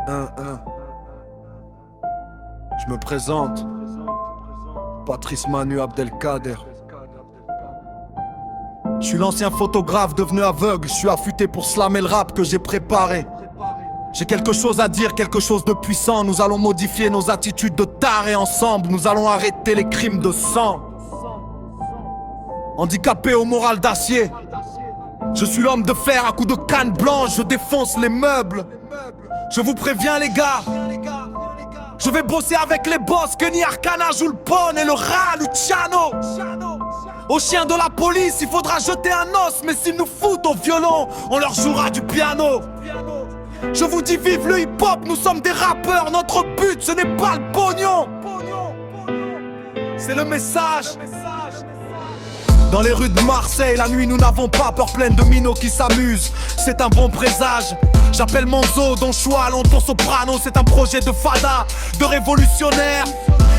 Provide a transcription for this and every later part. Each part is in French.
Je me présente, Patrice Manu Abdelkader. Je suis l'ancien photographe devenu aveugle. Je suis affûté pour slammer le rap que j'ai préparé. J'ai quelque chose à dire, quelque chose de puissant. Nous allons modifier nos attitudes de tarés ensemble. Nous allons arrêter les crimes de sang. Handicapé au moral d'acier, je suis l'homme de fer à coups de canne blanche. Je défonce les meubles. Je vous préviens les gars, je vais bosser avec les boss. Kenny Arcana joue le pon et le rat Luciano. Aux chiens de la police il faudra jeter un os, mais s'ils nous foutent au violon, on leur jouera du piano. Je vous dis vive le hip-hop, nous sommes des rappeurs. Notre but ce n'est pas le pognon, c'est le message. Dans les rues de Marseille, la nuit nous n'avons pas peur, pleine de minots qui s'amusent. C'est un bon présage. J'appelle Monzo, Don Juan, ton soprano. C'est un projet de fada, de révolutionnaire.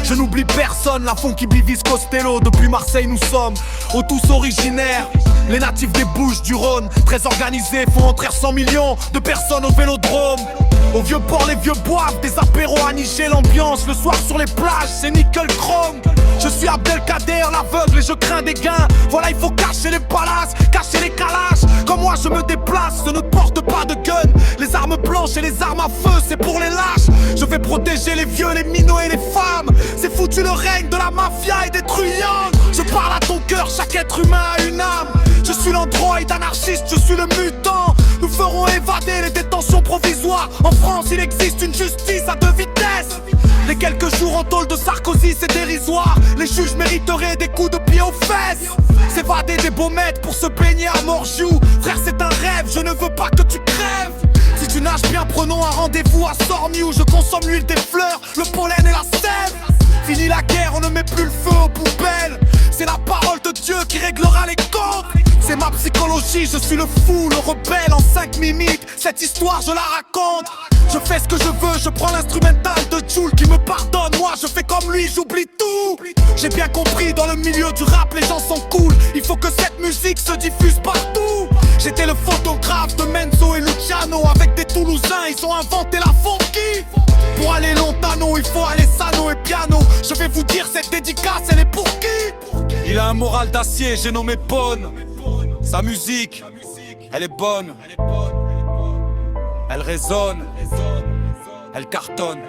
Je n'oublie personne, la Funky Bivis Costello. Depuis Marseille nous sommes aux tous originaires. Les natifs des Bouches du Rhône, très organisés, font entrer 100 millions de personnes au vélodrome. Au vieux port les vieux boivent, des apéros à nicher l'ambiance. Le soir sur les plages c'est nickel chrome. Je suis Abdelkader l'aveugle et je crains des gains. Voilà il faut cacher les palaces, cacher les calages. Comme moi je me déplace, je ne porte pas de gun. Les armes blanches et les armes à feu c'est pour les lâches. Je vais protéger les vieux, les minots et les femmes. C'est foutu le règne de la mafia et des truands. Je parle à ton cœur, chaque être humain a une âme. Je suis l'androïde anarchiste, je suis le mutant. Nous ferons évader les détentions provisoires. En France il existe une justice à deux vitesses. Les quelques jours en tôle de Sarkozy c'est dérisoire. Les juges mériteraient des coups de pied aux fesses. S'évader des baumettes pour se baigner à Morgiou. Frère c'est un rêve, je ne veux pas que tu crèves. Si tu nages bien prenons un rendez-vous à Sormiou. Je consomme l'huile des fleurs, le pollen et la sève. Fini la guerre, on ne met plus le feu aux poubelles. C'est la parole de Dieu qui réglera les comptes. C'est ma psychologie, je suis le fou, le rebelle en 5 minutes. Cette histoire je la raconte. Je fais ce que je veux, je prends l'instrumental de Jul qui me pardonne. Moi je fais comme lui, j'oublie tout. J'ai bien compris, dans le milieu du rap les gens sont cool. Il faut que cette musique se diffuse partout. J'étais le photographe de Menzo et Luciano. Avec des Toulousains, ils ont inventé la funky. Pour aller lontano, il faut aller sano et piano. Je vais vous dire cette dédicace, elle est pour qui? Il a un moral d'acier, j'ai nommé Pon. Sa musique, elle est bonne. Elle résonne, elle cartonne.